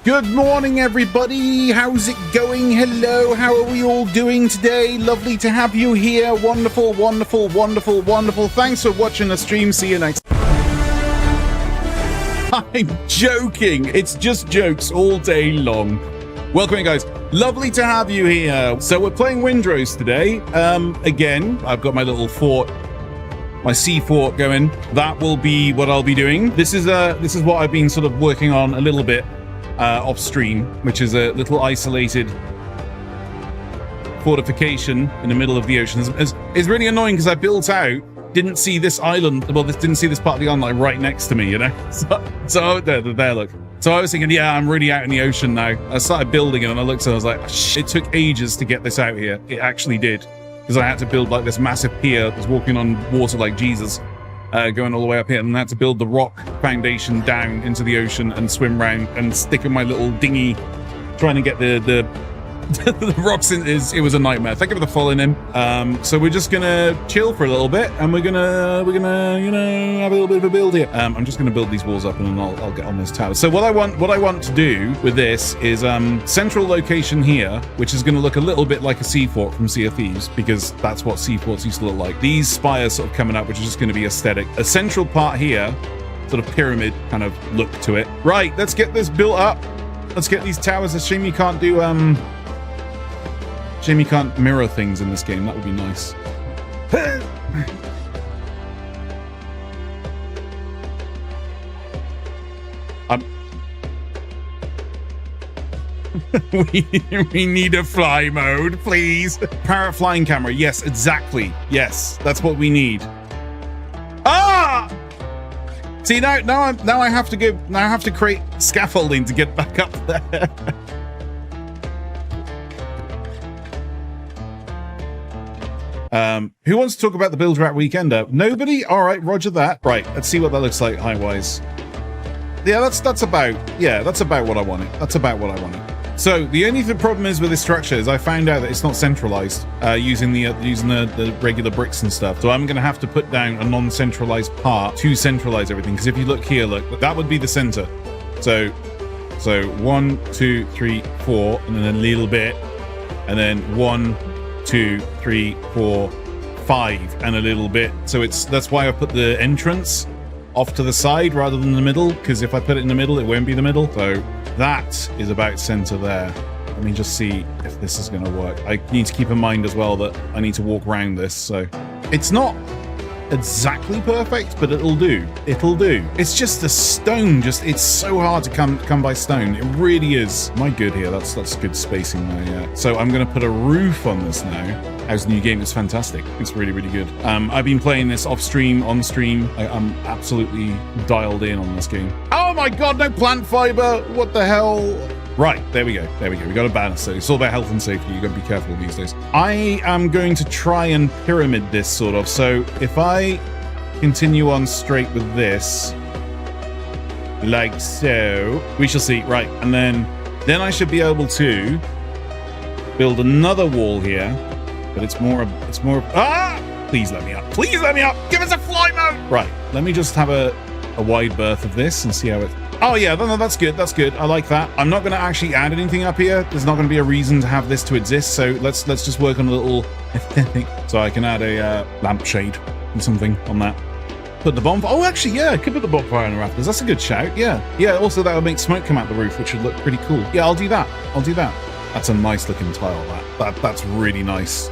Good morning, everybody. How's it going? Hello, how are we all doing today? Lovely to have you here. Wonderful, wonderful, wonderful, wonderful. Thanks for watching the stream. See you next. I'm joking. It's just jokes all day long. Welcome in, guys. Lovely to have you here. So we're playing Windrose today. Again, I've got my little fort, my sea fort going. That will be what I'll be doing. This is what I've been sort of working on a little bit off stream, which is a little isolated fortification in the middle of the ocean. It's really annoying because I built out, didn't see this island, well, didn't see this part of the island like right next to me, you know? So there, look. So I was thinking, yeah, I'm really out in the ocean now. I started building it and I looked and I was like, shit, it took ages to get this out here. It actually did. Because I had to build like this massive pier that was walking on water like Jesus, going all the way up here, and I had to build the rock foundation down into the ocean and swim around and stick in my little dinghy, trying to get the rocks in. It was a nightmare. Thank you for the following in. So we're just gonna chill for a little bit, and we're gonna you know, have a little bit of a build here. I'm just gonna build these walls up, and then I'll get on this tower. So what I want to do with this is central location here, which is gonna look a little bit like a sea fort from Sea of Thieves, because that's what sea forts used to look like. These spires sort of coming up, which is just gonna be aesthetic. A central part here, sort of pyramid kind of look to it. Right, let's get this built up. Let's get these towers. It's a shame you can't do shame you can't mirror things in this game. That would be nice. we need a fly mode, please. Parrot flying camera. Yes, exactly. Yes, that's what we need. Ah! See, now I have to create scaffolding to get back up there. Who wants to talk about the Build Rat Weekender? Nobody? All right, roger that. Right, let's see what that looks like height-wise. Yeah, that's about what I wanted. That's about what I wanted. So the only problem is with this structure is I found out that it's not centralized using the regular bricks and stuff. So I'm going to have to put down a non-centralized part to centralize everything. Because if you look here, look, that would be the center. So 1, 2, 3, 4, and then a little bit, and then 1, 2, 3, 4, 5, and a little bit. So that's why I put the entrance off to the side rather than the middle, because if I put it in the middle, it won't be the middle. So that is about center there. Let me just see if this is going to work. I need to keep in mind as well that I need to walk around this, so it's not exactly perfect, but it'll do. It'll do. It's just the stone. It's so hard to come by stone. It really is. Am I good here? That's good spacing there. Yeah. So I'm going to put a roof on this now. How's the new game? It's fantastic. It's really, really good. I've been playing this off stream, on stream. I'm absolutely dialed in on this game. Oh my god, no plant fiber. What the hell? Right, there we go. There we go. We got a balance. So it's all about health and safety. You got to be careful these days. I am going to try and pyramid this sort of. So if I continue on straight with this, like so, we shall see. Right, and then I should be able to build another wall here, but it's more. Ah! Please let me up. Please let me up. Give us a fly mode. Right. Let me just have a wide berth of this and see how it. Oh yeah, no, that's good. That's good. I like that. I'm not going to actually add anything up here. There's not going to be a reason to have this to exist. So let's just work on a little thing. So I can add a lampshade and something on that. Put the bonfire. Oh, actually, yeah, I could put the bonfire in the rafters. That's a good shout. Yeah. Yeah. Also, that would make smoke come out the roof, which would look pretty cool. Yeah, I'll do that. I'll do that. That's a nice looking tile. That's really nice.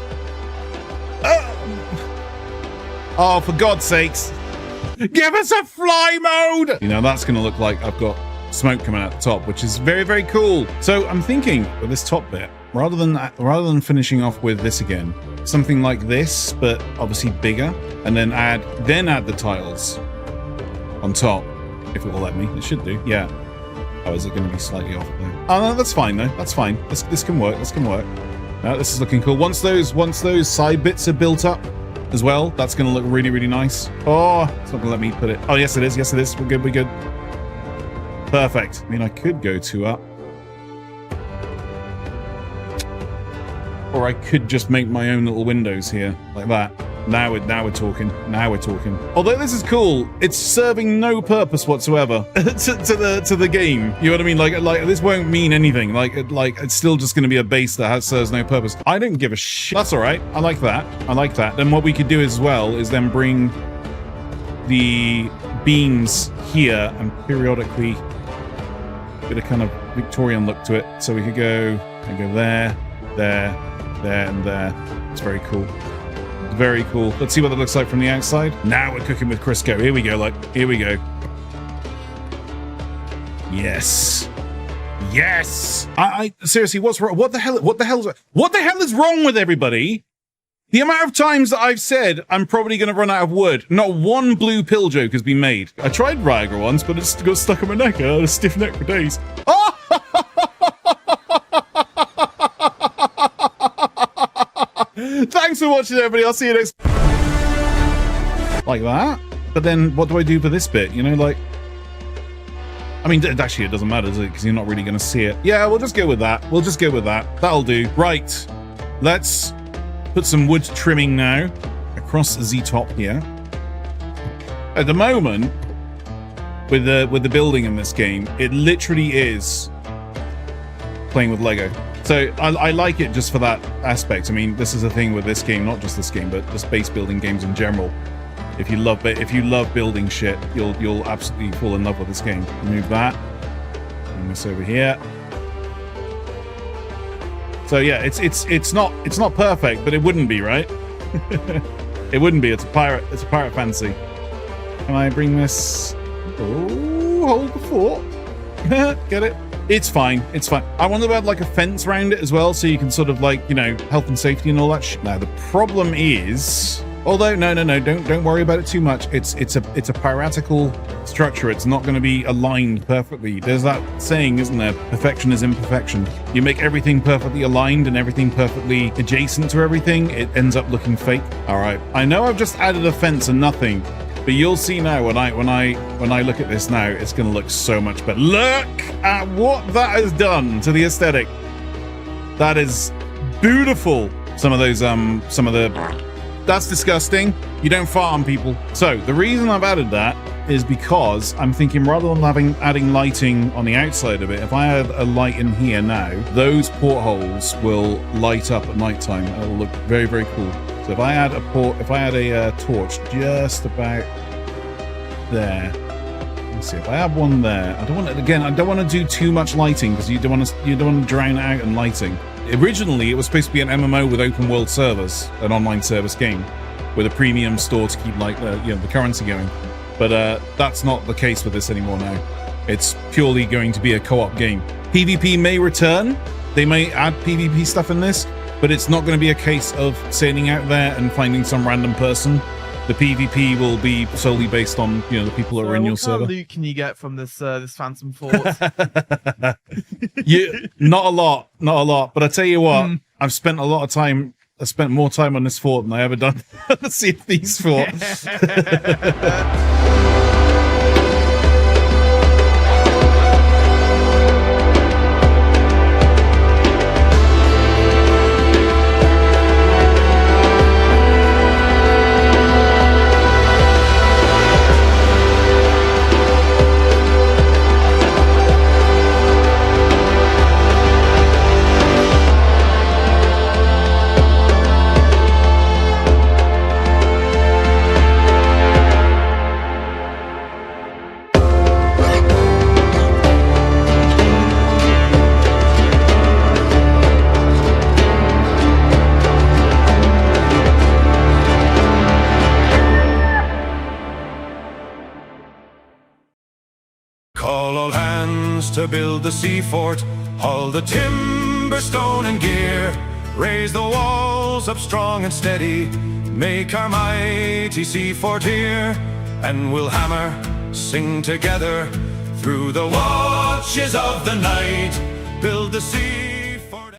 Oh, for God's sakes. Give us a fly mode! You know, that's going to look like I've got smoke coming out the top, which is very, very cool. So I'm thinking with this top bit, rather than finishing off with this again, something like this, but obviously bigger, and then add the tiles on top, if it will let me. It should do, yeah. Oh, is it going to be slightly off there? Oh, no, that's fine, though. That's fine. This can work. This can work. No, this is looking cool. Once those side bits are built up as well, that's going to look really, really nice. Oh, it's not going to let me put it. Oh, yes, it is. Yes, it is. We're good. We're good. Perfect. I mean, I could go 2 up. Or I could just make my own little windows here, like that. Now we're talking. Now we're talking. Although this is cool, it's serving no purpose whatsoever to the game. You know what I mean? Like this won't mean anything. Like it's still just going to be a base that serves no purpose. I don't give a shit. That's all right. I like that. I like that. Then what we could do as well is then bring the beams here and periodically get a kind of Victorian look to it. So we could go there, there, there, and there. It's very cool. Very cool. Let's see what that looks like from the outside. Now we're cooking with Crisco. Here we go. Here we go. Yes. Yes. I seriously, what's wrong? What the hell is wrong with everybody? The amount of times that I've said I'm probably going to run out of wood. Not one blue pill joke has been made. I tried Viagra once, but it's got stuck in my neck. I had a stiff neck for days. Oh! Thanks for watching, everybody. I'll see you next. Like that. But then what do I do for this bit? You know, like... I mean, actually, it doesn't matter, does it? Because you're not really going to see it. Yeah, we'll just go with that. We'll just go with that. That'll do. Right. Let's put some wood trimming now across the top here. At the moment, with the building in this game, it literally is playing with Lego. So I like it just for that aspect. I mean, this is a thing with this game, not just this game, but just base building games in general. If you love building shit, you'll absolutely fall in love with this game. Move that. Bring this over here. So yeah, it's not perfect, but it wouldn't be, right? It wouldn't be. It's a pirate fantasy. Can I bring this? Oh, hold the fort. Get it? It's fine. It's fine. I want to add like a fence around it as well, so you can sort of like, you know, health and safety and all that shit. Now the problem is, although no, don't worry about it too much. It's a piratical structure. It's not going to be aligned perfectly. There's that saying, isn't there? Perfection is imperfection. You make everything perfectly aligned and everything perfectly adjacent to everything, it ends up looking fake. All right. I know I've just added a fence and nothing. But you'll see now when I look at this now, it's going to look so much better. Look at what that has done to the aesthetic. That is beautiful. That's disgusting. You don't fart on people. So the reason I've added that is because I'm thinking rather than adding lighting on the outside of it, if I add a light in here now, those portholes will light up at nighttime. It will look very, very cool. So if I add a torch just about there, let's see. If I have one there, I don't want to do too much lighting because you don't want to drown it out in lighting. Originally, it was supposed to be an MMO with open world servers, an online service game with a premium store to keep like the currency going. But that's not the case with this anymore now. It's purely going to be a co-op game. PvP may return. They may add PvP stuff in this. But it's not going to be a case of sailing out there and finding some random person. The PvP will be solely based on, you know, the people that are in your server. What kind of loot can you get from this Phantom Fort? Not a lot. But I tell you what, I've spent more time on this fort than I ever done the Sea of Thieves fort. Call all hands to build the sea fort, haul the timber, stone and gear, raise the walls up strong and steady, make our mighty sea fort here, and we'll hammer, sing together, through the watches of the night, build the sea